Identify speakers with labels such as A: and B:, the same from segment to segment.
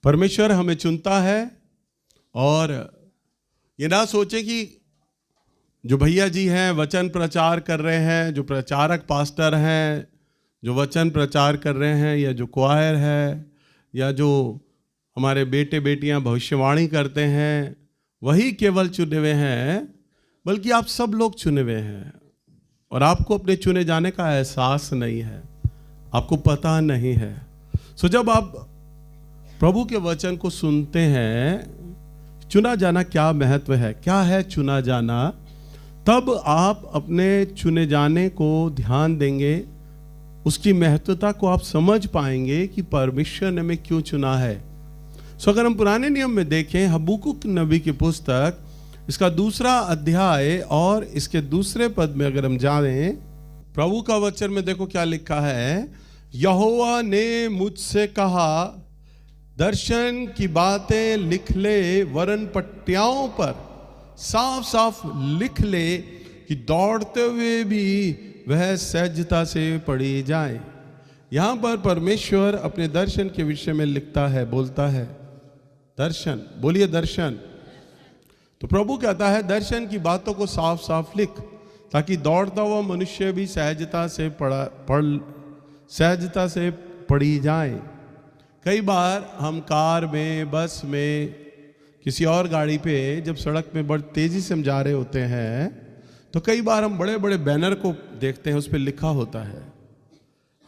A: परमेश्वर हमें चुनता है और ये ना सोचे कि जो भैया जी हैं वचन प्रचार कर रहे हैं, जो प्रचारक पास्टर हैं जो वचन प्रचार कर रहे हैं, या जो क्वायर है, या जो हमारे बेटे बेटियां भविष्यवाणी करते हैं, वही केवल चुने हुए हैं, बल्कि आप सब लोग चुने हुए हैं। और आपको अपने चुने जाने का एहसास नहीं है, आपको पता नहीं है। सो जब आप प्रभु के वचन को सुनते हैं, चुना जाना क्या महत्व है, क्या है चुना जाना, तब आप अपने चुने जाने को ध्यान देंगे, उसकी महत्वता को आप समझ पाएंगे कि परमेश्वर ने हमें क्यों चुना है। सो अगर हम पुराने नियम में देखें, हबक्कुक नबी की पुस्तक, इसका 2 अध्याय और इसके 2 पद में अगर हम जाएं, प्रभु का वचन में देखो क्या लिखा है। यहोवा ने मुझसे कहा, दर्शन की बातें लिख ले, वरन पट्टियाओं पर साफ साफ लिख ले कि दौड़ते हुए भी वह सहजता से पढ़ी जाए। यहां पर परमेश्वर अपने दर्शन के विषय में लिखता है, बोलता है दर्शन, बोलिए दर्शन। तो प्रभु कहता है दर्शन की बातों को साफ साफ लिख, ताकि दौड़ता हुआ मनुष्य भी सहजता से पढ़ी जाए। कई बार हम कार में, बस में, किसी और गाड़ी पे जब सड़क में बड़ी तेजी से हम जा रहे होते हैं, तो कई बार हम बड़े बड़े बैनर को देखते हैं, उस पर लिखा होता है,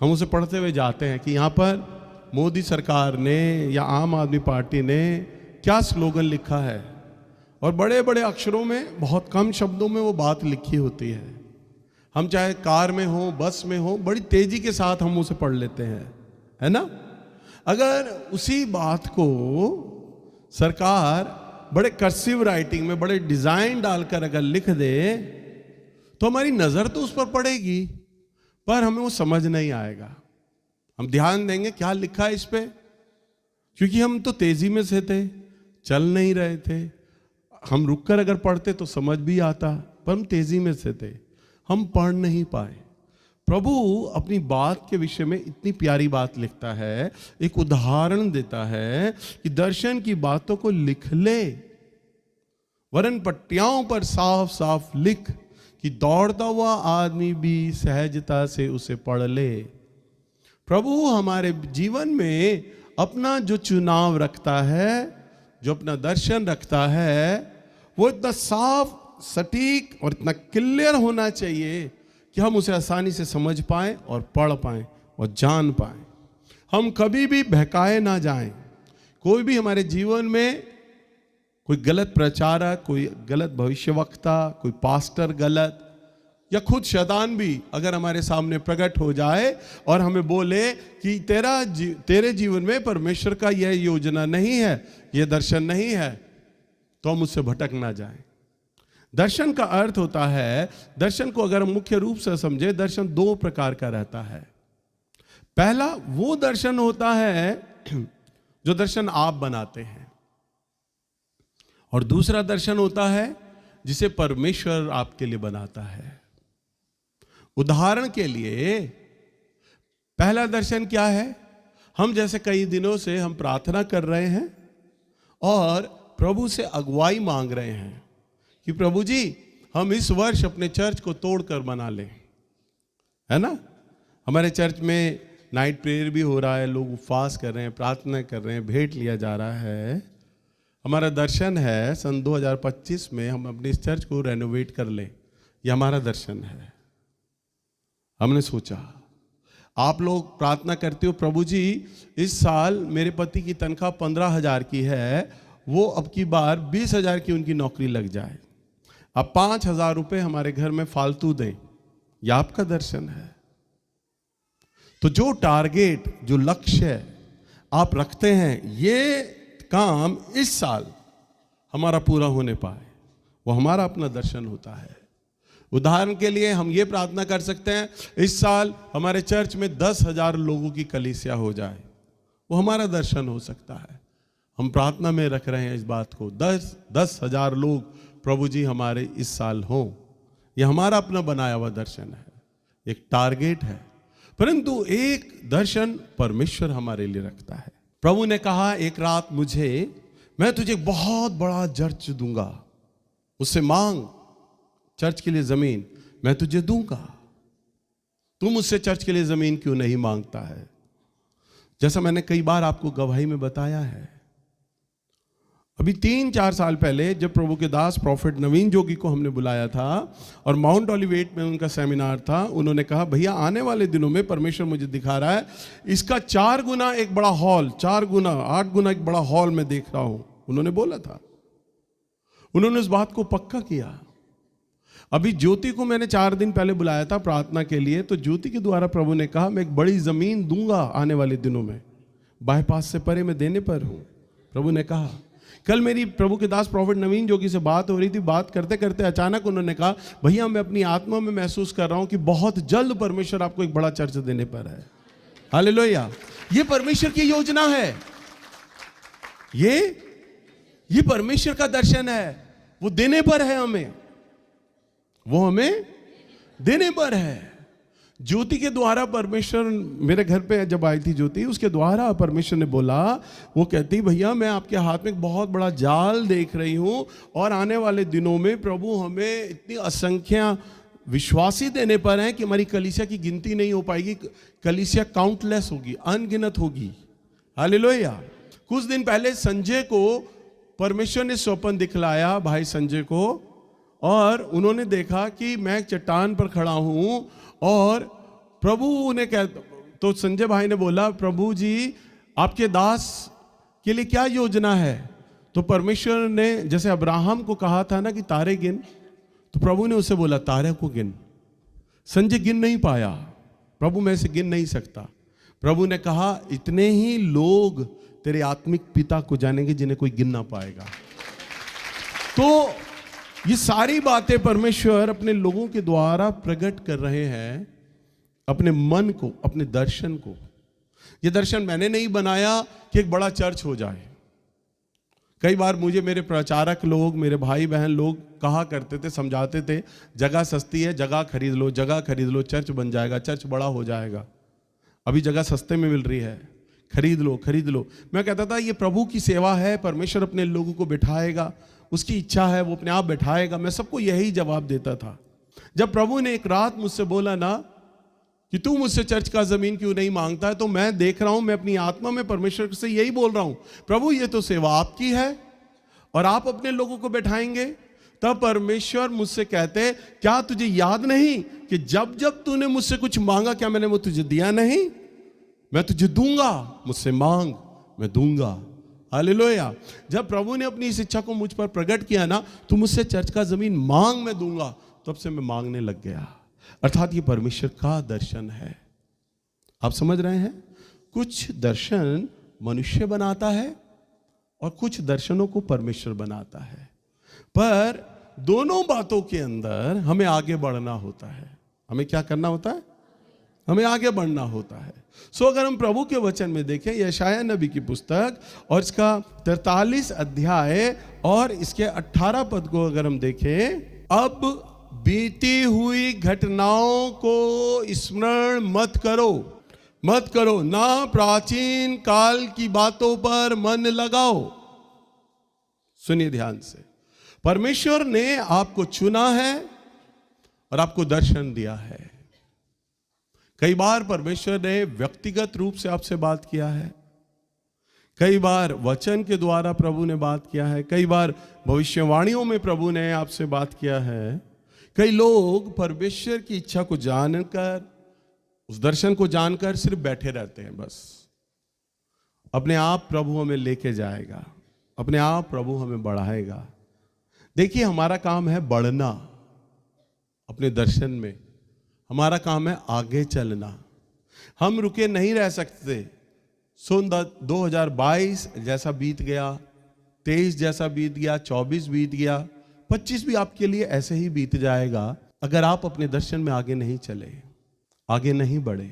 A: हम उसे पढ़ते हुए जाते हैं कि यहाँ पर मोदी सरकार ने या आम आदमी पार्टी ने क्या स्लोगन लिखा है, और बड़े बड़े अक्षरों में, बहुत कम शब्दों में वो बात लिखी होती है। हम चाहे कार में हो, बस में हो, बड़ी तेजी के साथ हम उसे पढ़ लेते हैं, है ना। अगर उसी बात को सरकार बड़े कर्सिव राइटिंग में, बड़े डिजाइन डालकर अगर लिख दे, तो हमारी नजर तो उस पर पड़ेगी, पर हमें वो समझ नहीं आएगा। हम ध्यान देंगे क्या लिखा है इस पे, क्योंकि हम तो तेजी में से थे, चल नहीं रहे थे। हम रुककर अगर पढ़ते तो समझ भी आता, पर हम तेजी में से थे, हम पढ़ नहीं पाए। प्रभु अपनी बात के विषय में इतनी प्यारी बात लिखता है, एक उदाहरण देता है कि दर्शन की बातों को लिख ले, वरन पट्टियाओं पर साफ साफ लिख कि दौड़ता हुआ आदमी भी सहजता से उसे पढ़ ले। प्रभु हमारे जीवन में अपना जो चुनाव रखता है, जो अपना दर्शन रखता है, वो इतना साफ, सटीक और इतना क्लियर होना चाहिए कि हम उसे आसानी से समझ पाएं और पढ़ पाएं और जान पाएं। हम कभी भी बहकाए ना जाएं। कोई भी हमारे जीवन में कोई गलत प्रचारक, कोई गलत भविष्यवक्ता, कोई पास्टर गलत, या खुद शैतान भी अगर हमारे सामने प्रकट हो जाए और हमें बोले कि तेरे जीवन में परमेश्वर का यह योजना नहीं है, यह दर्शन नहीं है, तो हम उससे भटक ना जाएं। दर्शन का अर्थ होता है, दर्शन को अगर हम मुख्य रूप से समझे, दर्शन 2 प्रकार का रहता है। पहला वो दर्शन होता है जो दर्शन आप बनाते हैं, और दूसरा दर्शन होता है जिसे परमेश्वर आपके लिए बनाता है। उदाहरण के लिए, पहला दर्शन क्या है? हम जैसे कई दिनों से हम प्रार्थना कर रहे हैं और प्रभु से अगुवाई मांग रहे हैं कि प्रभु जी, हम इस वर्ष अपने चर्च को तोड़कर बना लें, है ना। हमारे चर्च में नाइट प्रेयर भी हो रहा है, लोग उपवास कर रहे हैं, प्रार्थना कर रहे हैं, भेंट लिया जा रहा है। हमारा दर्शन है सन 2025 में हम अपने इस चर्च को रेनोवेट कर लें, यह हमारा दर्शन है। हमने सोचा, आप लोग प्रार्थना करते हो, प्रभु जी इस साल मेरे पति की तनख्वाह 15,000 की है, वो अब की बार 20,000 की उनकी नौकरी लग जाए, अब 5,000 रुपये हमारे घर में फालतू दें। यह आपका दर्शन है। तो जो टारगेट, जो लक्ष्य आप रखते हैं, ये काम इस साल हमारा पूरा होने पाए, वो हमारा अपना दर्शन होता है। उदाहरण के लिए हम ये प्रार्थना कर सकते हैं, इस साल हमारे चर्च में 10,000 लोगों की कलीसिया हो जाए, वो हमारा दर्शन हो सकता है। हम प्रार्थना में रख रहे हैं इस बात को, 10,000 लोग प्रभु जी हमारे इस साल हो। यह हमारा अपना बनाया हुआ दर्शन है, एक टारगेट है। परंतु एक दर्शन परमेश्वर हमारे लिए रखता है। प्रभु ने कहा एक रात मुझे, मैं तुझे बहुत बड़ा चर्च दूंगा, मुझसे मांग चर्च के लिए जमीन, मैं तुझे दूंगा। तू मुझसे चर्च के लिए जमीन क्यों नहीं मांगता है? जैसा मैंने कई बार आपको गवाही में बताया है, अभी 3-4 साल पहले जब प्रभु के दास प्रॉफिट नवीन जोगी को हमने बुलाया था और माउंट ऑलिवेट में उनका सेमिनार था, उन्होंने कहा भैया आने वाले दिनों में परमेश्वर मुझे दिखा रहा है इसका 4 गुना एक बड़ा हॉल, 4 गुना 8 गुना एक बड़ा हॉल मैं देख रहा हूं। उन्होंने बोला था, उन्होंने उस बात को पक्का किया। अभी ज्योति को मैंने 4 दिन पहले बुलाया था प्रार्थना के लिए, तो ज्योति के द्वारा प्रभु ने कहा मैं एक बड़ी जमीन दूंगा आने वाले दिनों में, बाईपास से परे मैं देने पर हूं, प्रभु ने कहा। कल मेरी प्रभु के दास प्रॉफिट नवीन जोगी से बात हो रही थी, बात करते करते अचानक उन्होंने कहा भैया मैं अपनी आत्मा में महसूस कर रहा हूं कि बहुत जल्द परमेश्वर आपको एक बड़ा चर्च देने पर है। हालेलुया, ये परमेश्वर की योजना है, ये परमेश्वर का दर्शन है, वो देने पर है हमें, वो हमें देने पर है। ज्योति के द्वारा परमेश्वर, मेरे घर पे जब आई थी ज्योति, उसके द्वारा परमेश्वर ने बोला, वो कहती भैया मैं आपके हाथ में एक बहुत बड़ा जाल देख रही हूं और आने वाले दिनों में प्रभु हमें इतनी असंख्य विश्वासी देने पर हैं कि हमारी कलीसिया की गिनती नहीं हो पाएगी, कलीसिया काउंटलेस होगी, अनगिनत होगी। हालेलुया। कुछ दिन पहले संजय को परमेश्वर ने स्वप्न दिखलाया, भाई संजय को, और उन्होंने देखा कि मैं एक चट्टान पर खड़ा हूं और प्रभु ने कहा, तो संजय भाई ने बोला प्रभु जी आपके दास के लिए क्या योजना है? तो परमेश्वर ने जैसे अब्राहम को कहा था ना कि तारे गिन, तो प्रभु ने उसे बोला तारे को गिन। संजय गिन नहीं पाया, प्रभु मैं इसे गिन नहीं सकता। प्रभु ने कहा इतने ही लोग तेरे आत्मिक पिता को जानेंगे जिन्हें कोई गिन ना पाएगा। तो ये सारी बातें परमेश्वर अपने लोगों के द्वारा प्रकट कर रहे हैं, अपने मन को, अपने दर्शन को। ये दर्शन मैंने नहीं बनाया कि एक बड़ा चर्च हो जाए। कई बार मुझे मेरे प्रचारक लोग, मेरे भाई बहन लोग कहा करते थे, समझाते थे, जगह सस्ती है, जगह खरीद लो, जगह खरीद लो, चर्च बन जाएगा, चर्च बड़ा हो जाएगा। अभी जगह सस्ते में मिल रही है, खरीद लो, खरीद लो। मैं कहता था ये प्रभु की सेवा है, परमेश्वर अपने लोगों को बिठाएगा, उसकी इच्छा है, वो अपने आप बैठाएगा। मैं सबको यही जवाब देता था। जब प्रभु ने एक रात मुझसे बोला ना कि तू मुझसे चर्च का जमीन क्यों नहीं मांगता है, तो मैं देख रहा हूं, मैं अपनी आत्मा में परमेश्वर से यही बोल रहा हूं, प्रभु ये तो सेवा आपकी है और आप अपने लोगों को बैठाएंगे। तब परमेश्वर मुझसे कहते, क्या तुझे याद नहीं कि जब जब तूने मुझसे कुछ मांगा, क्या मैंने वो तुझे दिया नहीं? मैं तुझे दूंगा, मुझसे मांग, मैं दूंगा। हालेलुया। जब प्रभु ने अपनी इस इच्छा को मुझ पर प्रकट किया ना, तो मुझसे चर्च का जमीन मांग, मैं दूंगा, तब से मैं मांगने लग गया। अर्थात ये परमेश्वर का दर्शन है। आप समझ रहे हैं? कुछ दर्शन मनुष्य बनाता है और कुछ दर्शनों को परमेश्वर बनाता है, पर दोनों बातों के अंदर हमें आगे बढ़ना होता है। हमें क्या करना होता है? हमें आगे बढ़ना होता है। अगर हम प्रभु के वचन में देखें, यशायाह नबी की पुस्तक और इसका 43 अध्याय और इसके 18 पद को अगर हम देखें, अब बीती हुई घटनाओं को स्मरण मत करो, ना प्राचीन काल की बातों पर मन लगाओ। सुनिए ध्यान से, परमेश्वर ने आपको चुना है और आपको दर्शन दिया है। कई बार परमेश्वर ने व्यक्तिगत रूप से आपसे बात किया है, कई बार वचन के द्वारा प्रभु ने बात किया है, कई बार भविष्यवाणियों में प्रभु ने आपसे बात किया है। कई लोग परमेश्वर की इच्छा को जानकर, उस दर्शन को जानकर सिर्फ बैठे रहते हैं, बस अपने आप प्रभु हमें लेके जाएगा, अपने आप प्रभु हमें बढ़ाएगा। देखिए हमारा काम है बढ़ना अपने दर्शन में, हमारा काम है आगे चलना। हम रुके नहीं रह सकते। 2022 जैसा बीत गया, 23 जैसा बीत गया, 24 बीत गया, 25 भी आपके लिए ऐसे ही बीत जाएगा अगर आप अपने दर्शन में आगे नहीं चले, आगे नहीं बढ़े।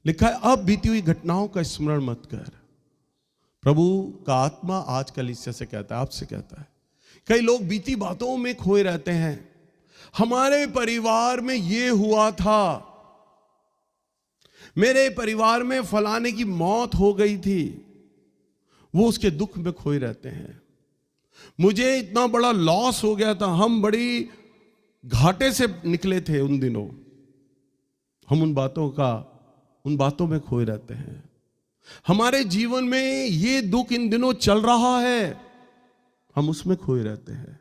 A: लिखा है अब बीती हुई घटनाओं का स्मरण मत कर। प्रभु का आत्मा आज कलीसिया से कहता है, आपसे कहता है। कई लोग बीती बातों में खोए रहते हैं। हमारे परिवार में ये हुआ था, मेरे परिवार में फलाने की मौत हो गई थी, वो उसके दुख में खोए रहते हैं। मुझे इतना बड़ा लॉस हो गया था, हम बड़ी घाटे से निकले थे उन दिनों, हम उन बातों में खोए रहते हैं। हमारे जीवन में ये दुख इन दिनों चल रहा है, हम उसमें खोए रहते हैं।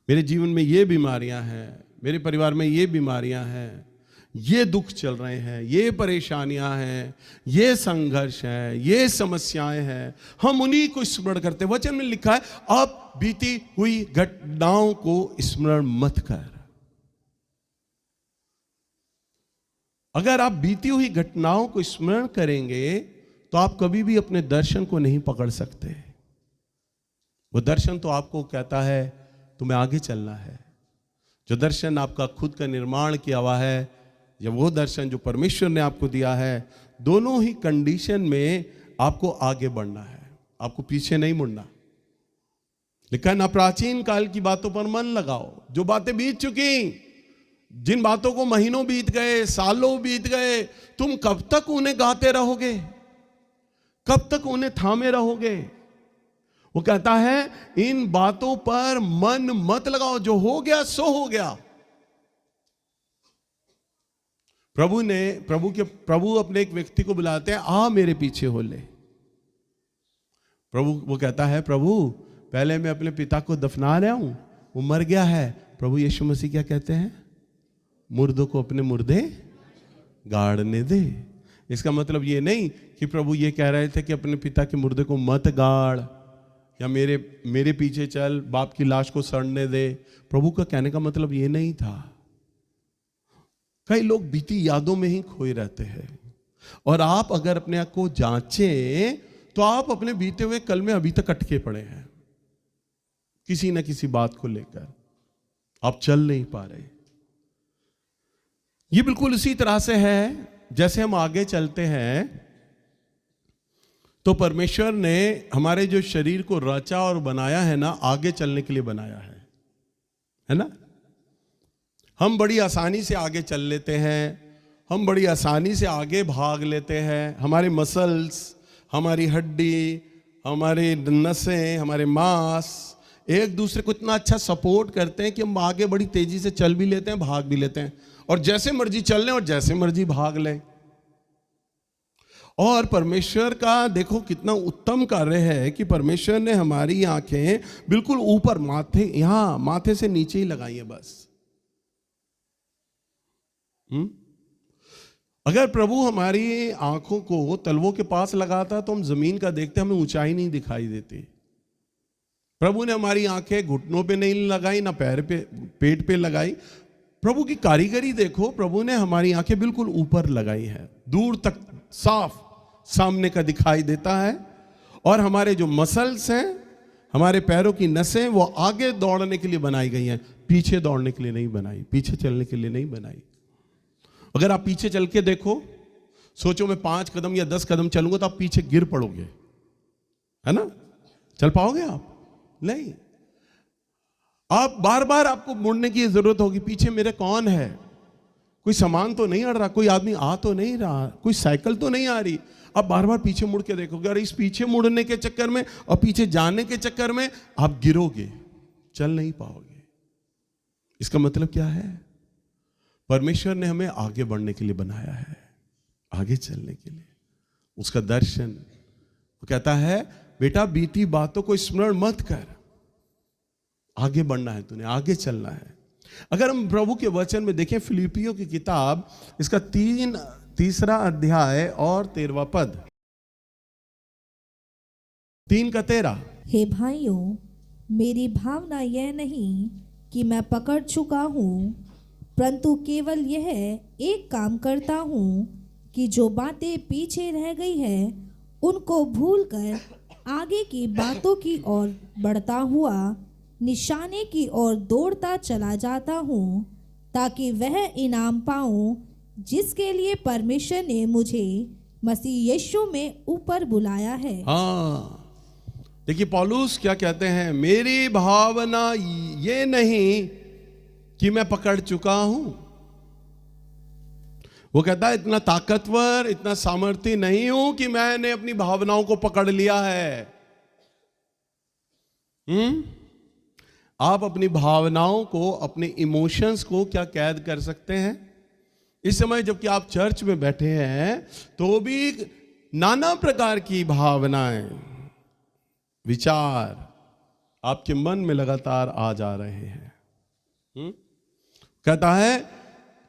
A: मेरे जीवन में ये बीमारियां हैं, मेरे परिवार में ये बीमारियां हैं, ये दुख चल रहे हैं, ये परेशानियां हैं, ये संघर्ष है, ये समस्याएं हैं, हम उन्हीं को स्मरण करते हैं। वचन में लिखा है, अब बीती हुई घटनाओं को स्मरण मत कर। अगर आप बीती हुई घटनाओं को स्मरण करेंगे तो आप कभी भी अपने दर्शन को नहीं पकड़ सकते। वो दर्शन तो आपको कहता है तुम्हें आगे चलना है। जो दर्शन आपका खुद का निर्माण किया हुआ है या वो दर्शन जो परमेश्वर ने आपको दिया है, दोनों ही कंडीशन में आपको आगे बढ़ना है, आपको पीछे नहीं मुड़ना। लेकिन ना प्राचीन काल की बातों पर मन लगाओ, जो बातें बीत चुकी, जिन बातों को महीनों बीत गए, सालों बीत गए, तुम कब तक उन्हें गाते रहोगे, कब तक उन्हें थामे रहोगे। वो कहता है इन बातों पर मन मत लगाओ, जो हो गया सो हो गया। प्रभु अपने एक व्यक्ति को बुलाते हैं, आ मेरे पीछे हो ले। वो कहता है, प्रभु पहले मैं अपने पिता को दफना रहा हूं, वो मर गया है। प्रभु यीशु मसीह क्या कहते हैं, मुर्दों को अपने मुर्दे गाड़ने दे। इसका मतलब ये नहीं कि प्रभु ये कह रहे थे कि अपने पिता के मुर्दे को मत गाड़ या मेरे पीछे चल, बाप की लाश को सड़ने दे। प्रभु का कहने का मतलब ये नहीं था। कई लोग बीती यादों में ही खोए रहते हैं, और आप अगर अपने आप को जांचें तो आप अपने बीते हुए कल में अभी तक अटके पड़े हैं। किसी न किसी बात को लेकर आप चल नहीं पा रहे। ये बिल्कुल उसी तरह से है जैसे हम आगे चलते हैं तो परमेश्वर ने हमारे जो शरीर को रचा और बनाया है ना, आगे चलने के लिए बनाया है ना। हम बड़ी आसानी से आगे चल लेते हैं, हम बड़ी आसानी से आगे भाग लेते हैं। हमारे मसल्स, हमारी हड्डी, हमारे नसें, हमारे मांस एक दूसरे को इतना अच्छा सपोर्ट करते हैं कि हम आगे बड़ी तेजी से चल भी लेते हैं, भाग भी लेते हैं, और जैसे मर्जी चल लें और जैसे मर्जी भाग लें। और परमेश्वर का देखो कितना उत्तम कार्य है कि परमेश्वर ने हमारी आंखें बिल्कुल ऊपर माथे से नीचे ही लगाई है बस। अगर प्रभु हमारी आंखों को तलवों के पास लगाता तो हम जमीन का देखते, हमें ऊंचाई नहीं दिखाई देती। प्रभु ने हमारी आंखें घुटनों पे नहीं लगाई, ना पैर पे, पेट पे लगाई। प्रभु की कारीगरी देखो, प्रभु ने हमारी आंखें बिल्कुल ऊपर लगाई है, दूर तक साफ सामने का दिखाई देता है। और हमारे जो मसल्स हैं, हमारे पैरों की नसें, वो आगे दौड़ने के लिए बनाई गई हैं, पीछे दौड़ने के लिए नहीं बनाई, पीछे चलने के लिए नहीं बनाई। अगर आप पीछे चल के देखो, सोचो मैं 5 कदम या 10 कदम चलूंगा तो आप पीछे गिर पड़ोगे, है ना। चल पाओगे आप? नहीं। आप बार बार आपको मुड़ने की जरूरत होगी, पीछे मेरे कौन है, कोई सामान तो नहीं अड़ रहा, कोई आदमी आ तो नहीं रहा, कोई साइकिल तो नहीं आ रही। आप बार बार पीछे मुड़ के देखोगे, और इस पीछे मुड़ने के चक्कर में और पीछे जाने के चक्कर में आप गिरोगे, चल नहीं पाओगे। इसका मतलब क्या है? परमेश्वर ने हमें आगे बढ़ने के लिए बनाया है, आगे चलने के लिए। उसका दर्शन, वो कहता है बेटा बीती बातों को स्मरण मत कर, आगे बढ़ना है तूने, आगे चलना है। अगर हम प्रभु के वचन में देखें, फिलिपियों की किताब, इसका 3 अध्याय और 13वां पद, 3 का 13।
B: हे भाइयों, मेरी भावना यह नहीं कि मैं पकड़ चुका हूँ, परंतु केवल यह एक काम करता हूँ कि जो बातें पीछे रह गई है उनको भूलकर आगे की बातों की ओर बढ़ता हुआ निशाने की ओर दौड़ता चला जाता हूँ, ताकि वह इनाम पाऊँ जिसके लिए परमेश्वर ने मुझे मसीह यीशु में ऊपर बुलाया है।
A: हाँ, देखिए पौलुस क्या कहते हैं, मेरी भावना ये नहीं कि मैं पकड़ चुका हूं। वो कहता है इतना ताकतवर, इतना सामर्थ्य नहीं हूं कि मैंने अपनी भावनाओं को पकड़ लिया है। आप अपनी भावनाओं को, अपने इमोशंस को क्या कैद कर सकते हैं? इस समय जबकि आप चर्च में बैठे हैं तो भी नाना प्रकार की भावनाएं, विचार आपके मन में लगातार आ जा रहे हैं। कहता है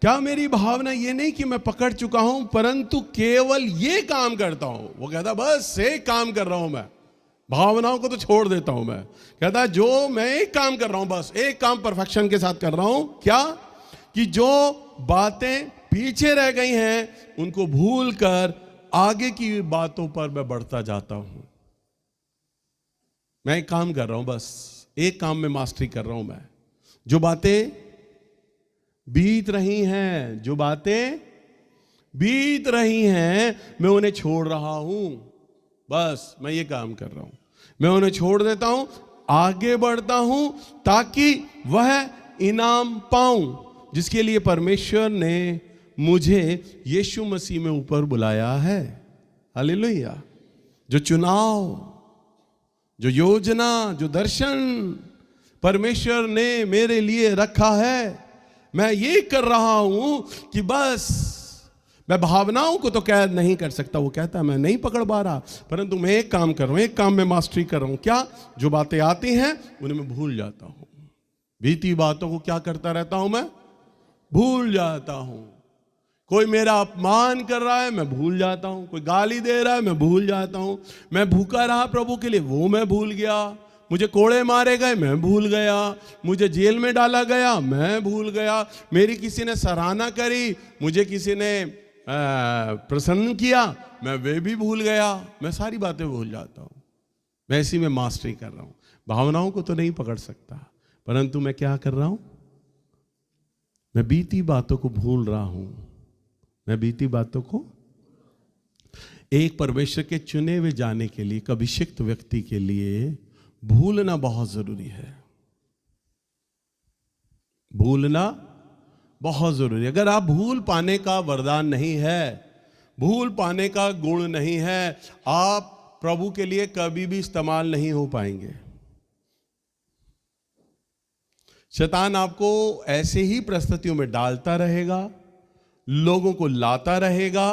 A: क्या मेरी भावना ये नहीं कि मैं पकड़ चुका हूं, परंतु केवल ये काम करता हूं। वो कहता बस एक काम कर रहा हूं मैं, भावनाओं को तो छोड़ देता हूं मैं। कहता है जो मैं एक काम कर रहा हूं, बस एक काम परफेक्शन के साथ कर रहा हूं। क्या? कि जो बातें पीछे रह गई हैं उनको भूल कर आगे की बातों पर मैं बढ़ता जाता हूं। मैं एक काम कर रहा हूं, बस एक काम में मास्टरी कर रहा हूं मैं। जो बातें बीत रही हैं, जो बातें बीत रही हैं, मैं उन्हें छोड़ रहा हूं। बस मैं ये काम कर रहा हूं, मैं उन्हें छोड़ देता हूं, आगे बढ़ता हूं ताकि वह इनाम पाऊं जिसके लिए परमेश्वर ने मुझे यीशु मसीह में ऊपर बुलाया है। हालेलुया। जो चुनाव, जो योजना, जो दर्शन परमेश्वर ने मेरे लिए रखा है, मैं ये कर रहा हूं कि बस मैं भावनाओं को तो कैद नहीं कर सकता। वो कहता है मैं नहीं पकड़ पा रहा, परंतु मैं एक काम कर रहा हूं, एक काम में मास्टरी कर रहा हूं। क्या? जो बातें आती हैं उन्हें मैं भूल जाता हूं। बीती बातों को क्या करता रहता हूं मैं? भूल जाता हूं। कोई मेरा अपमान कर रहा है, मैं भूल जाता हूं। कोई गाली दे रहा है, मैं भूल जाता हूं। मैं भूखा रहा प्रभु के लिए, वो मैं भूल गया। मुझे कोड़े मारे गए, मैं भूल गया। मुझे जेल में डाला गया, मैं भूल गया। मेरी किसी ने सराहना करी, मुझे किसी ने प्रसन्न किया, मैं वे भी भूल गया। मैं सारी बातें भूल जाता हूं। मैं इसी में मास्टरी कर रहा हूं। भावनाओं को तो नहीं पकड़ सकता, परंतु मैं क्या कर रहा हूं? मैं बीती बातों को भूल रहा हूं। मैं बीती बातों को, एक परमेश्वर के चुने हुए जाने के लिए, एक अभिषिक्त व्यक्ति के लिए भूलना बहुत जरूरी है। भूलना बहुत जरूरी है। अगर आप भूल पाने का वरदान नहीं है, भूल पाने का गुण नहीं है, आप प्रभु के लिए कभी भी इस्तेमाल नहीं हो पाएंगे। शैतान आपको ऐसे ही परिस्थितियों में डालता रहेगा, लोगों को लाता रहेगा,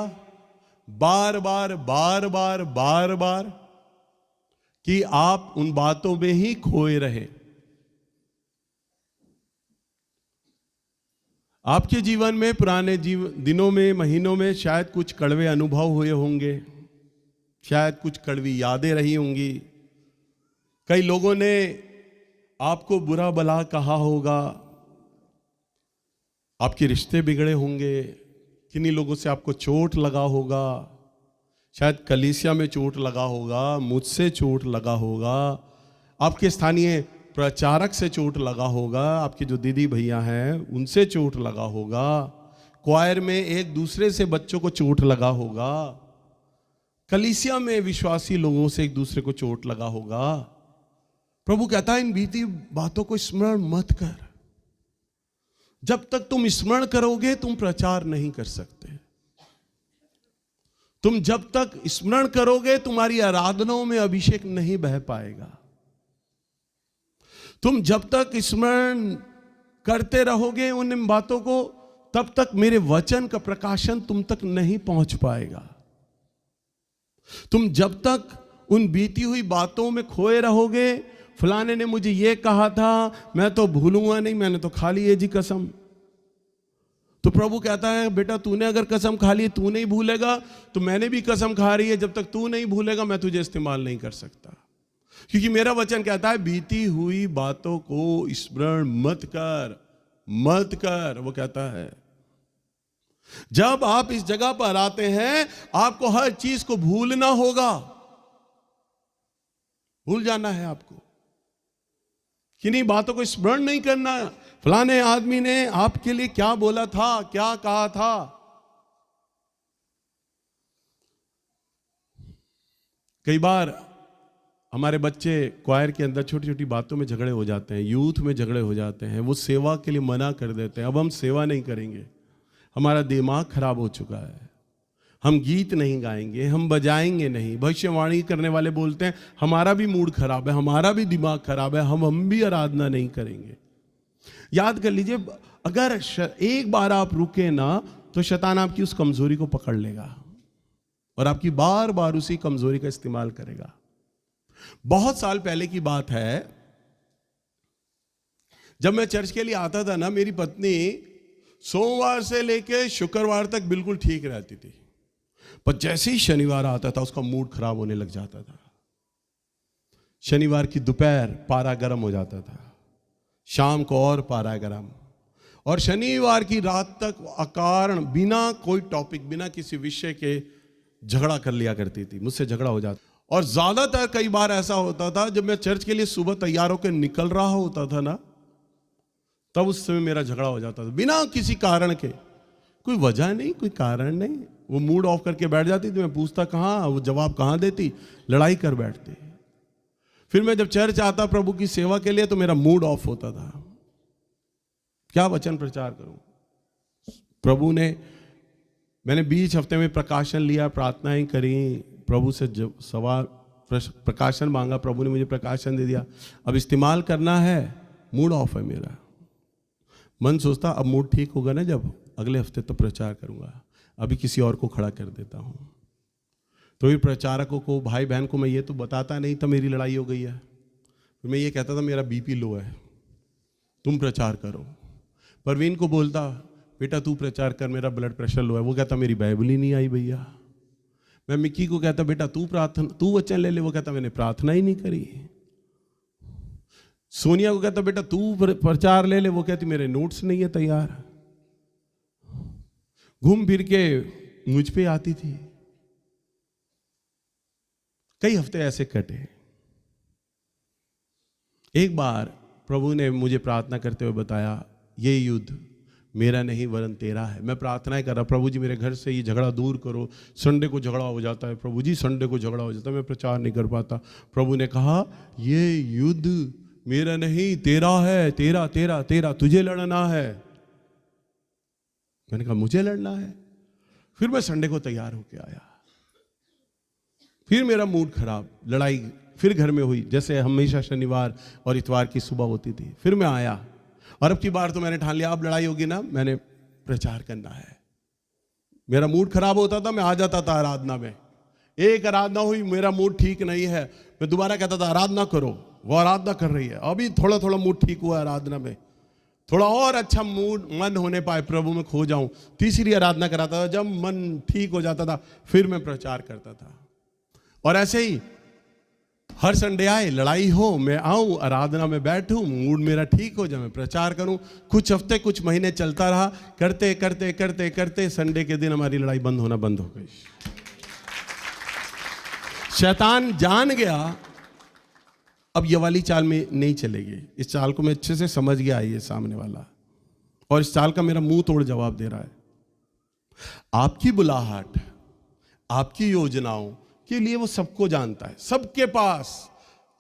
A: बार बार बार बार बार बार, कि आप उन बातों में ही खोए रहे। आपके जीवन में पुराने दिनों में, महीनों में शायद कुछ कड़वे अनुभव हुए होंगे, शायद कुछ कड़वी यादें रही होंगी। कई लोगों ने आपको बुरा भला कहा होगा, आपके रिश्ते बिगड़े होंगे, किन्हीं लोगों से आपको चोट लगा होगा, शायद कलीसिया में चोट लगा होगा, मुझसे चोट लगा होगा, आपके स्थानीय प्रचारक से चोट लगा होगा, आपके जो दीदी भैया हैं उनसे चोट लगा होगा, क्वायर में एक दूसरे से बच्चों को चोट लगा होगा, कलीसिया में विश्वासी लोगों से एक दूसरे को चोट लगा होगा। प्रभु कहता है इन बीती बातों को स्मरण मत कर। जब तक तुम स्मरण करोगे तुम प्रचार नहीं कर सकते। तुम जब तक स्मरण करोगे तुम्हारी आराधनाओं में अभिषेक नहीं बह पाएगा। तुम जब तक स्मरण करते रहोगे उन बातों को, तब तक मेरे वचन का प्रकाशन तुम तक नहीं पहुंच पाएगा। तुम जब तक उन बीती हुई बातों में खोए रहोगे, फलाने ने मुझे ये कहा था, मैं तो भूलूंगा नहीं, मैंने तो खा ली है जी कसम। तो प्रभु कहता है बेटा तूने अगर कसम खा ली, तू नहीं भूलेगा, तो मैंने भी कसम खा रही है, जब तक तू नहीं भूलेगा मैं तुझे इस्तेमाल नहीं कर सकता। क्योंकि मेरा वचन कहता है बीती हुई बातों को स्मरण मत कर, मत कर। वो कहता है जब आप इस जगह पर आते हैं आपको हर चीज को भूलना होगा, भूल जाना है आपको, किन्हीं बातों को स्मरण नहीं करना। फलाने आदमी ने आपके लिए क्या बोला था, क्या कहा था। कई बार हमारे बच्चे क्वायर के अंदर छोटी छोटी बातों में झगड़े हो जाते हैं, यूथ में झगड़े हो जाते हैं, वो सेवा के लिए मना कर देते हैं, अब हम सेवा नहीं करेंगे, हमारा दिमाग खराब हो चुका है। हम गीत नहीं गाएंगे, हम बजाएंगे नहीं। भविष्यवाणी करने वाले बोलते हैं हमारा भी मूड खराब है, हमारा भी दिमाग खराब है, हम भी आराधना नहीं करेंगे। याद कर लीजिए, अगर एक बार आप रुके ना तो शैतान आपकी उस कमजोरी को पकड़ लेगा और आपकी बार बार उसी कमजोरी का इस्तेमाल करेगा। बहुत साल पहले की बात है, जब मैं चर्च के लिए आता था ना, मेरी पत्नी सोमवार से लेकर शुक्रवार तक बिल्कुल ठीक रहती थी, पर जैसे ही शनिवार आता था उसका मूड खराब होने लग जाता था। शनिवार की दोपहर पारा गर्म हो जाता था, शाम को और पारा गर्म, और शनिवार की रात तक अकारण बिना कोई टॉपिक, बिना किसी विषय के झगड़ा कर लिया करती थी, मुझसे झगड़ा हो जाता। और ज्यादातर कई बार ऐसा होता था जब मैं चर्च के लिए सुबह तैयार होकर निकल रहा होता था ना, तब उस समय मेरा झगड़ा हो जाता था बिना किसी कारण के, कोई वजह नहीं, कोई कारण नहीं। वो मूड ऑफ करके बैठ जाती थी, मैं पूछता कहाँ, वो जवाब कहाँ देती, लड़ाई कर बैठती। फिर मैं जब चर्च आता प्रभु की सेवा के लिए तो मेरा मूड ऑफ होता था, क्या वचन प्रचार करूं। प्रभु ने, मैंने बीच हफ्ते में प्रकाशन लिया, प्रार्थनाएं करी, प्रभु से सवाल प्रकाशन मांगा, प्रभु ने मुझे प्रकाशन दे दिया। अब इस्तेमाल करना है, मूड ऑफ है मेरा। मन सोचता अब मूड ठीक होगा ना, जब अगले हफ्ते तो प्रचार करूंगा, अभी किसी और को खड़ा कर देता हूं। तो फिर प्रचारकों को, भाई बहन को मैं ये तो बताता नहीं था मेरी लड़ाई हो गई है। फिर मैं ये कहता था मेरा बीपी लो है, तुम प्रचार करो। परवीन को बोलता बेटा तू प्रचार कर, मेरा ब्लड प्रेशर लो है। वो कहता मेरी बाइबल ही नहीं आई भैया। मैं मिक्की को कहता बेटा तू वचन ले ले, वो कहता मैंने प्रार्थना ही नहीं करी। सोनिया को कहता बेटा तू प्रचार ले ले, वो कहती मेरे नोट्स नहीं है तैयार। घूम फिर के मुझ पे आती थी। कई हफ्ते ऐसे कटे। एक बार प्रभु ने मुझे प्रार्थना करते हुए बताया ये युद्ध मेरा नहीं वरन तेरा है। मैं प्रार्थनाएं कर रहा, प्रभु जी मेरे घर से ये झगड़ा दूर करो, संडे को झगड़ा हो जाता है, प्रभु जी संडे को झगड़ा हो जाता है, मैं प्रचार नहीं कर पाता। प्रभु ने कहा ये युद्ध मेरा नहीं तेरा है, तेरा तेरा तेरा, तुझे लड़ना है। मैंने कहा मुझे लड़ना है। फिर मैं संडे को तैयार होके आया, फिर मेरा मूड खराब, लड़ाई फिर घर में हुई, जैसे हमेशा शनिवार और इतवार की सुबह होती थी। फिर मैं आया और अब की बार तो मैंने ठान लिया अब लड़ाई होगी ना, मैंने प्रचार करना है। मेरा मूड खराब होता था, मैं आ जाता था आराधना में। एक आराधना हुई, मेरा मूड ठीक नहीं है, मैं दोबारा कहता था आराधना करो, वो आराधना कर रही है। अभी थोड़ा थोड़ा मूड ठीक हुआ आराधना में, थोड़ा और अच्छा मूड मन होने पाए, प्रभु में खो जाऊं, तीसरी आराधना कराता था। जब मन ठीक हो जाता था फिर मैं प्रचार करता था। और ऐसे ही हर संडे आए, लड़ाई हो, मैं आऊं आराधना में बैठूं, मूड मेरा ठीक हो जाए, मैं प्रचार करूं। कुछ हफ्ते कुछ महीने चलता रहा, करते करते करते करते संडे के दिन हमारी लड़ाई बंद होना बंद हो गई। शैतान जान गया अब ये वाली चाल में नहीं चलेगी। इस चाल को मैं अच्छे से समझ गया ये सामने वाला, और इस चाल का मेरा मुंह तोड़ जवाब दे रहा है। आपकी बुलाहट, आपकी योजनाओं के लिए वो सबको जानता है, सबके पास,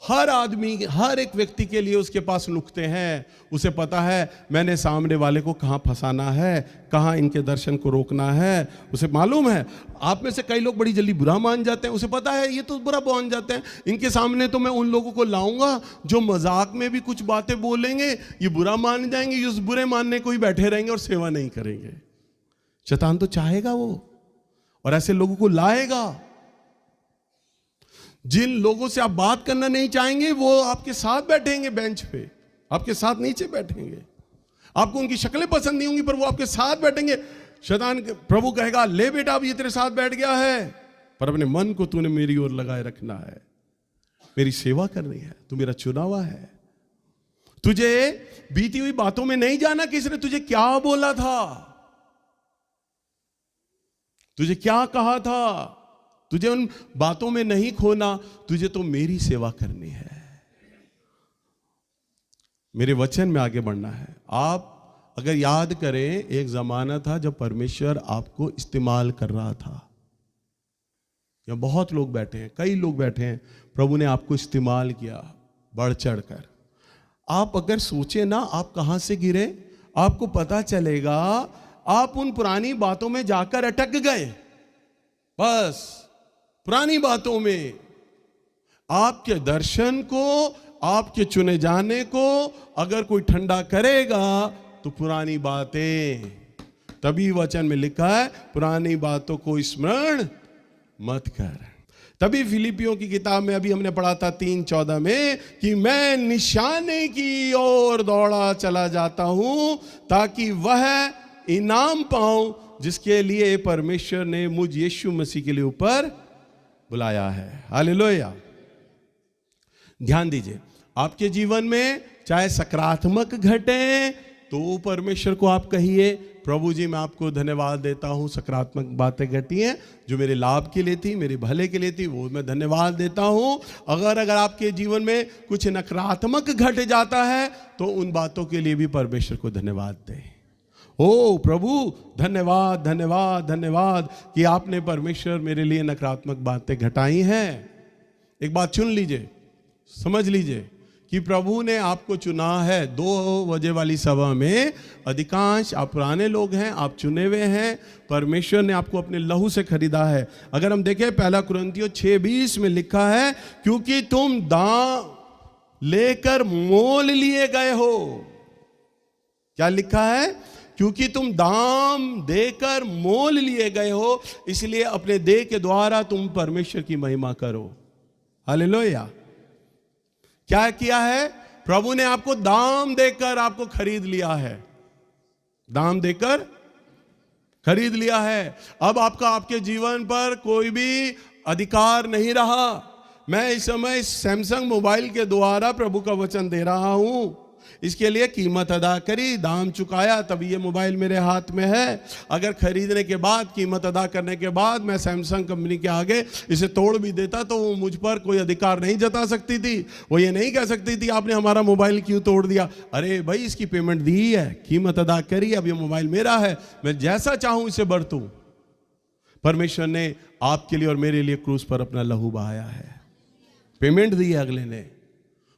A: हर आदमी, हर एक व्यक्ति के लिए उसके पास नुक्ते हैं। उसे पता है मैंने सामने वाले को कहाँ फंसाना है, कहाँ इनके दर्शन को रोकना है, उसे मालूम है। आप में से कई लोग बड़ी जल्दी बुरा मान जाते हैं, उसे पता है ये तो बुरा मान जाते हैं, इनके सामने तो मैं उन लोगों को लाऊंगा जो मजाक में भी कुछ बातें बोलेंगे, ये बुरा मान जाएंगे, ये उस बुरे मानने को ही बैठे रहेंगे और सेवा नहीं करेंगे। शैतान तो चाहेगा वो, और ऐसे लोगों को लाएगा। जिन लोगों से आप बात करना नहीं चाहेंगे वो आपके साथ बैठेंगे बेंच पे, आपके साथ नीचे बैठेंगे। आपको उनकी शक्लें पसंद नहीं होंगी पर वो आपके साथ बैठेंगे। शैतान, प्रभु कहेगा ले बेटा अब ये तेरे साथ बैठ गया है, पर अपने मन को तूने मेरी ओर लगाए रखना है, मेरी सेवा करनी है, तू मेरा चुना हुआ है। तुझे बीती हुई बातों में नहीं जाना किसने तुझे क्या बोला था, तुझे क्या कहा था, तुझे उन बातों में नहीं खोना, तुझे तो मेरी सेवा करनी है, मेरे वचन में आगे बढ़ना है। आप अगर याद करें, एक जमाना था जब परमेश्वर आपको इस्तेमाल कर रहा था। यहाँ बहुत लोग बैठे हैं, कई लोग बैठे हैं, प्रभु ने आपको इस्तेमाल किया बढ़ चढ़कर। आप अगर सोचे ना आप कहां से गिरे, आपको पता चलेगा आप उन पुरानी बातों में जाकर अटक गए, बस पुरानी बातों में। आपके दर्शन को, आपके चुने जाने को अगर कोई ठंडा करेगा तो पुरानी बातें। तभी वचन में लिखा है पुरानी बातों को स्मरण मत कर। तभी फिलिपियों की किताब में अभी हमने पढ़ा था 3:14 में कि मैं निशाने की ओर दौड़ा चला जाता हूं ताकि वह इनाम पाऊं जिसके लिए परमेश्वर ने मुझ यीशु मसीह के लिए ऊपर बुलाया है। हालेलुया। ध्यान दीजिए, आपके जीवन में चाहे सकारात्मक घटे तो परमेश्वर को आप कहिए, प्रभु जी मैं आपको धन्यवाद देता हूं, सकारात्मक बातें घटी हैं जो मेरे लाभ के लिए थी, मेरे भले के लिए थी, वो मैं धन्यवाद देता हूं। अगर आपके जीवन में कुछ नकारात्मक घट जाता है तो उन बातों के लिए भी परमेश्वर को धन्यवाद दें। ओ प्रभु धन्यवाद धन्यवाद धन्यवाद कि आपने परमेश्वर मेरे लिए नकारात्मक बातें घटाई हैं। एक बात चुन लीजिए, समझ लीजिए कि प्रभु ने आपको चुना है। 2 बजे वाली सभा में अधिकांश आप पुराने लोग हैं, आप चुने हुए हैं, परमेश्वर ने आपको अपने लहू से खरीदा है। अगर हम देखें 1 कुरिन्थियों 6:20 में लिखा है क्योंकि तुम दाम लेकर मोल लिए गए हो। क्या लिखा है? क्योंकि तुम दाम देकर मोल लिए गए हो, इसलिए अपने देह के द्वारा तुम परमेश्वर की महिमा करो। हालेलुया। क्या किया है? प्रभु ने आपको दाम देकर आपको खरीद लिया है, दाम देकर खरीद लिया है। अब आपके जीवन पर कोई भी अधिकार नहीं रहा। मैं इस समय सैमसंग मोबाइल के द्वारा प्रभु का वचन दे रहा हूं, इसके लिए कीमत अदा करी, दाम चुकाया, तभी ये मोबाइल मेरे हाथ में है। अगर खरीदने के बाद, कीमत अदा करने के बाद मैं सैमसंग कंपनी के आगे इसे तोड़ भी देता तो वो मुझ पर कोई अधिकार नहीं जता सकती थी। वो ये नहीं कह सकती थी आपने हमारा मोबाइल क्यों तोड़ दिया। अरे भाई इसकी पेमेंट दी है, कीमत अदा करी, अब ये मोबाइल मेरा है, मैं जैसा चाहूं इसे बरतूं। परमेश्वर ने आपके लिए और मेरे लिए क्रूस पर अपना लहू बहाया है, पेमेंट दी है अगले ने।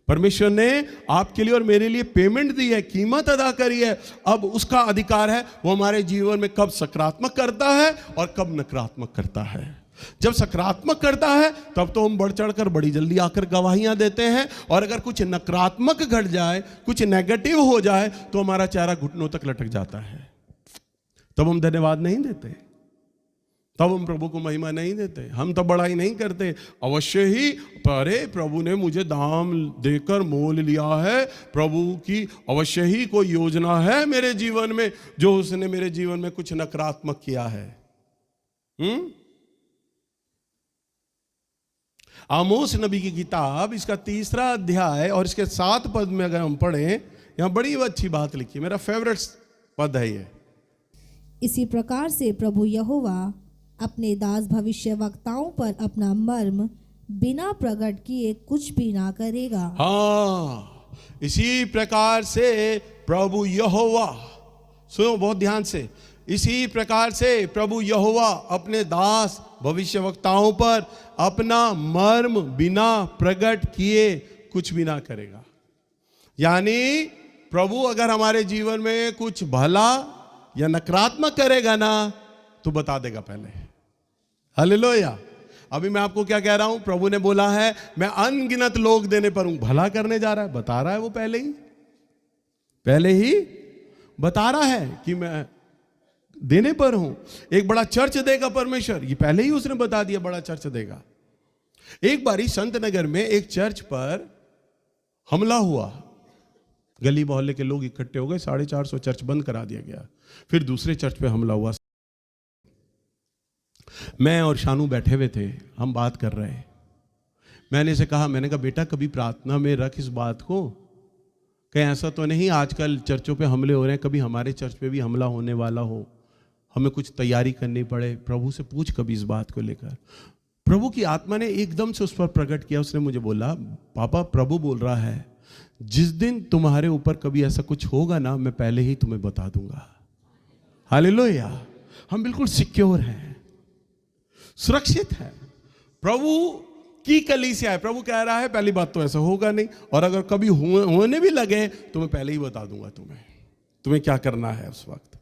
A: परमेश्वर ने आपके लिए और मेरे लिए पेमेंट दी है, कीमत अदा करी है। अब उसका अधिकार है वो हमारे जीवन में कब सकारात्मक करता है और कब नकारात्मक करता है। जब सकारात्मक करता है तब तो हम बढ़ चढ़कर बड़ी जल्दी आकर गवाहियां देते हैं, और अगर कुछ नकारात्मक घट जाए, कुछ नेगेटिव हो जाए तो हमारा चेहरा घुटनों तक लटक जाता है। तब हम धन्यवाद नहीं देते, तब हम प्रभु को महिमा नहीं देते, हम तब बड़ाई नहीं करते। अवश्य ही अरे प्रभु ने मुझे दाम देकर मोल लिया है, प्रभु की अवश्य ही कोई योजना है मेरे जीवन में जो उसने मेरे जीवन में कुछ नकारात्मक किया है। आमोस नबी की किताब, इसका 3रा अध्याय और इसके 7 पद में अगर हम पढ़ें, यहां बड़ी अच्छी बात लिखी, मेरा फेवरेट पद है ये।
B: इसी प्रकार से प्रभु यहोवा अपने दास भविष्यवक्ताओं पर अपना मर्म बिना प्रकट किए कुछ भी ना करेगा।
A: हाँ, इसी प्रकार से प्रभु यहोवा, सुनो बहुत ध्यान से, इसी प्रकार से प्रभु यहोवा अपने दास भविष्यवक्ताओं पर अपना मर्म बिना प्रकट किए कुछ भी ना करेगा। यानी प्रभु अगर हमारे जीवन में कुछ भला या नकारात्मक करेगा ना तो बता देगा पहले। हालेलुया। अभी मैं आपको क्या कह रहा हूं, प्रभु ने बोला है मैं अनगिनत लोग देने पर हूं, भला करने जा रहा है, बता रहा है वो पहले ही बता रहा है कि मैं देने पर हूं। एक बड़ा चर्च देगा परमेश्वर, ये पहले ही उसने बता दिया, बड़ा चर्च देगा। एक बारी संत नगर में एक चर्च पर हमला हुआ, गली मोहल्ले के लोग इकट्ठे हो गए, 450 चर्च बंद करा दिया गया। फिर दूसरे चर्च पे हमला हुआ। मैं और शानू बैठे हुए थे, हम बात कर रहे। मैंने इसे कहा, मैंने कहा बेटा कभी प्रार्थना में रख इस बात को, कहीं ऐसा तो नहीं आजकल चर्चों पे हमले हो रहे हैं, कभी हमारे चर्च पे भी हमला होने वाला हो, हमें कुछ तैयारी करनी पड़े, प्रभु से पूछ कभी इस बात को लेकर। प्रभु की आत्मा ने एकदम से उस पर प्रकट किया। उसने मुझे बोला, पापा प्रभु बोल रहा है जिस दिन तुम्हारे ऊपर कभी ऐसा कुछ होगा ना, मैं पहले ही तुम्हें बता दूंगा। हालेलुया। हम बिल्कुल सिक्योर हैं, सुरक्षित है। प्रभु की कलीसिया है। प्रभु कह रहा है पहली बात तो ऐसा होगा नहीं, और अगर कभी होने भी लगे तो मैं पहले ही बता दूंगा तुम्हें क्या करना है उस वक्त।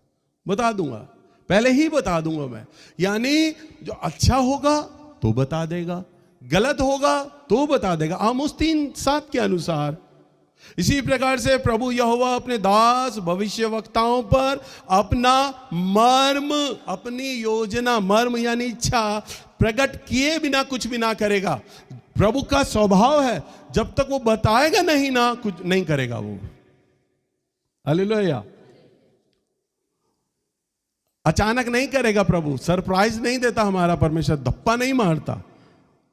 A: बता दूंगा, पहले ही बता दूंगा मैं। यानी जो अच्छा होगा तो बता देगा, गलत होगा तो बता देगा। आमोस 3:7 के अनुसार इसी प्रकार से प्रभु यहोवा अपने दास भविष्यवक्ताओं पर अपना मर्म, अपनी योजना, मर्म यानी इच्छा प्रकट किए बिना कुछ भी ना करेगा। प्रभु का स्वभाव है, जब तक वो बताएगा नहीं ना, कुछ नहीं करेगा वो। हालेलुया। अचानक नहीं करेगा प्रभु, सरप्राइज नहीं देता हमारा परमेश्वर, धप्पा नहीं मारता,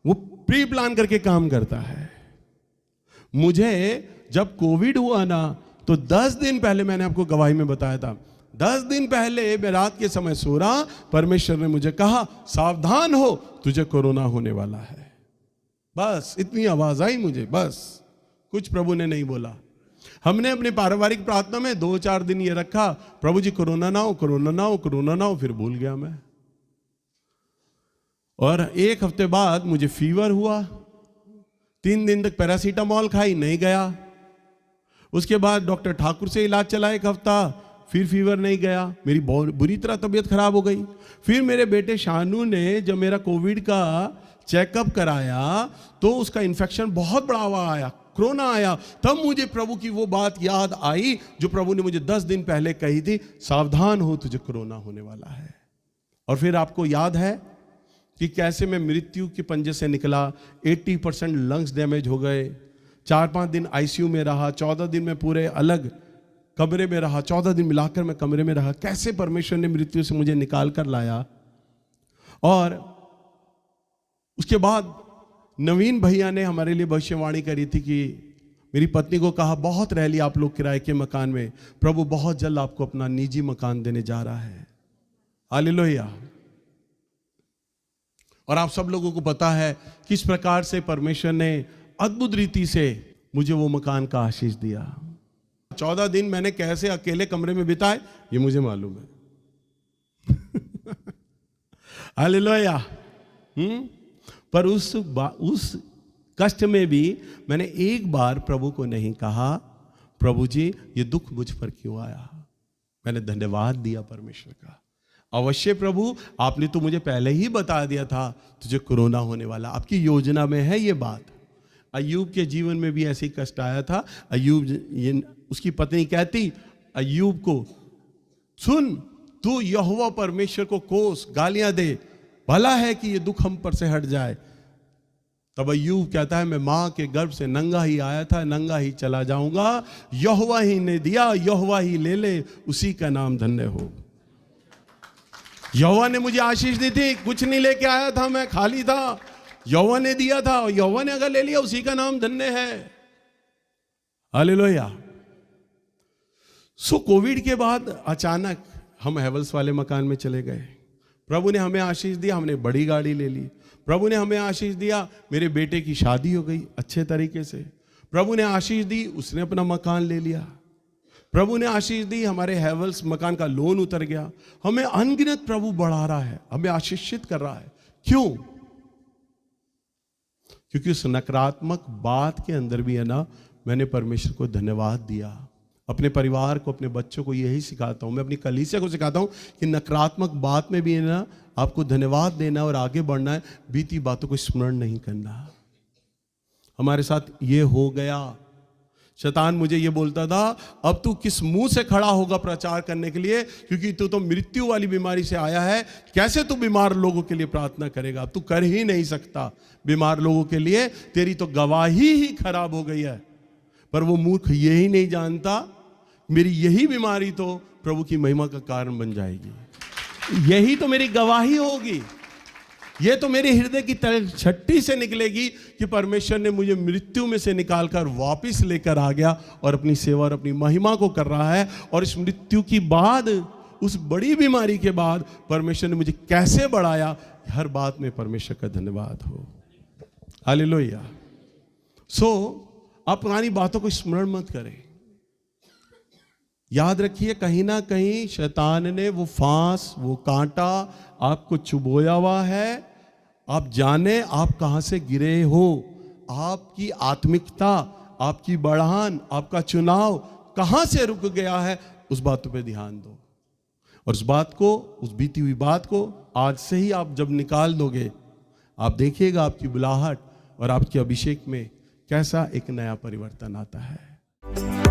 A: वो प्री प्लान करके काम करता है। मुझे जब कोविड हुआ ना, तो 10 दिन पहले, मैंने आपको गवाही में बताया था, 10 दिन पहले मैं रात के समय सो रहा, परमेश्वर ने मुझे कहा सावधान हो, तुझे कोरोना होने वाला है। बस इतनी आवाज आई मुझे, बस कुछ प्रभु ने नहीं बोला। हमने अपनी पारिवारिक प्रार्थना में 2-4 दिन ये रखा, प्रभु जी कोरोना ना हो, कोरोना ना हो, कोरोना ना हो, फिर भूल गया मैं। और 1 हफ्ते बाद मुझे फीवर हुआ, 3 दिन तक पैरासीटामोल खाई, नहीं गया। उसके बाद डॉक्टर ठाकुर से इलाज चला 1 हफ्ता, फिर फीवर नहीं गया, मेरी बहुत बुरी तरह तबीयत खराब हो गई। फिर मेरे बेटे शानू ने जब मेरा कोविड का चेकअप कराया तो उसका इन्फेक्शन बहुत बड़ा हुआ आया, कोरोना आया। तब मुझे प्रभु की वो बात याद आई जो प्रभु ने मुझे 10 दिन पहले कही थी, सावधान हो, तुझे कोरोना होने वाला है। और फिर आपको याद है कि कैसे मैं मृत्यु के पंजे से निकला, 80% लंग्स डैमेज हो गए, 4-5 दिन आईसीयू में रहा, 14 दिन में पूरे अलग कमरे में रहा, 14 दिन मिलाकर मैं कमरे में रहा। कैसे परमेश्वर ने मृत्यु से मुझे निकाल कर लाया। और उसके बाद नवीन भैया ने हमारे लिए भविष्यवाणी करी थी कि मेरी पत्नी को कहा, बहुत रह लिया आप लोग किराए के मकान में, प्रभु बहुत जल्द आपको अपना निजी मकान देने जा रहा है। हालेलुया। और आप सब लोगों को पता है किस प्रकार से परमेश्वर ने अद्भुत रीति से मुझे वो मकान का आशीष दिया। 14 दिन मैंने कैसे अकेले कमरे में बिताए ये मुझे मालूम है। हालेलुया। पर उस कष्ट में भी मैंने एक बार प्रभु को नहीं कहा, प्रभु जी ये दुख मुझ पर क्यों आया। मैंने धन्यवाद दिया परमेश्वर का। अवश्य प्रभु, आपने तो मुझे पहले ही बता दिया था तुझे कोरोना होने वाला, आपकी योजना में है ये बात। अय्यूब के जीवन में भी ऐसे ही कष्ट आया था। अय्यूब, उसकी पत्नी कहती अय्यूब को, सुन तू यहोवा परमेश्वर को कोस, गालियां दे, भला है कि ये दुख हम पर से हट जाए। तब अय्यूब कहता है, मैं मां के गर्भ से नंगा ही आया था, नंगा ही चला जाऊंगा, यहोवा ही ने दिया, यहोवा ही ले ले, उसी का नाम धन्य हो। यहोवा ने मुझे आशीष दी थी, कुछ नहीं लेके आया था, मैं खाली था, यहोवा ने दिया था, और यहोवा ने अगर ले लिया उसी का नाम धन्य है। हालेलुया। सो कोविड के बाद अचानक हम हेवल्स वाले मकान में चले गए। प्रभु ने हमें आशीष दिया, हमने बड़ी गाड़ी ले ली। प्रभु ने हमें आशीष दिया, मेरे बेटे की शादी हो गई अच्छे तरीके से। प्रभु ने आशीष दी, उसने अपना मकान ले लिया। प्रभु ने आशीष दी, हमारे हेवल्स मकान का लोन उतर गया। हमें अनगिनत प्रभु बढ़ा रहा है, हमें आशीषित कर रहा है। क्यों? क्योंकि उस नकारात्मक बात के अंदर भी है ना, मैंने परमेश्वर को धन्यवाद दिया। अपने परिवार को, अपने बच्चों को यही सिखाता हूं, मैं अपनी कलीसिया को सिखाता हूं कि नकारात्मक बात में भी है ना आपको धन्यवाद देना और आगे बढ़ना है, बीती बातों को स्मरण नहीं करना। हमारे साथ ये हो गया। शैतान मुझे ये बोलता था, अब तू किस मुंह से खड़ा होगा प्रचार करने के लिए, क्योंकि तू तो मृत्यु वाली बीमारी से आया है, कैसे तू बीमार लोगों के लिए प्रार्थना करेगा, तू कर ही नहीं सकता बीमार लोगों के लिए, तेरी तो गवाही ही खराब हो गई है। पर वो मूर्ख यही नहीं जानता, मेरी यही बीमारी तो प्रभु की महिमा का कारण बन जाएगी, यही तो मेरी गवाही होगी, ये तो मेरे हृदय की छट्टी से निकलेगी कि परमेश्वर ने मुझे मृत्यु में से निकालकर वापस लेकर आ गया और अपनी सेवा और अपनी महिमा को कर रहा है। और इस मृत्यु की बाद, उस बड़ी बीमारी के बाद परमेश्वर ने मुझे कैसे बढ़ाया, हर बात में परमेश्वर का धन्यवाद हो। हालेलुया। सो आप पुरानी बातों को स्मरण मत करें। याद रखिए, कहीं ना कहीं शैतान ने वो फांस, वो कांटा आपको चुभोया हुआ है। आप जाने आप कहां से गिरे हो, आपकी आत्मिकता, आपकी बढ़ान, आपका चुनाव कहां से रुक गया है, उस बातों पे ध्यान दो। और उस बात को, उस बीती हुई बात को आज से ही आप जब निकाल दोगे, आप देखिएगा आपकी बुलाहट और आपके अभिषेक में कैसा एक नया परिवर्तन आता है।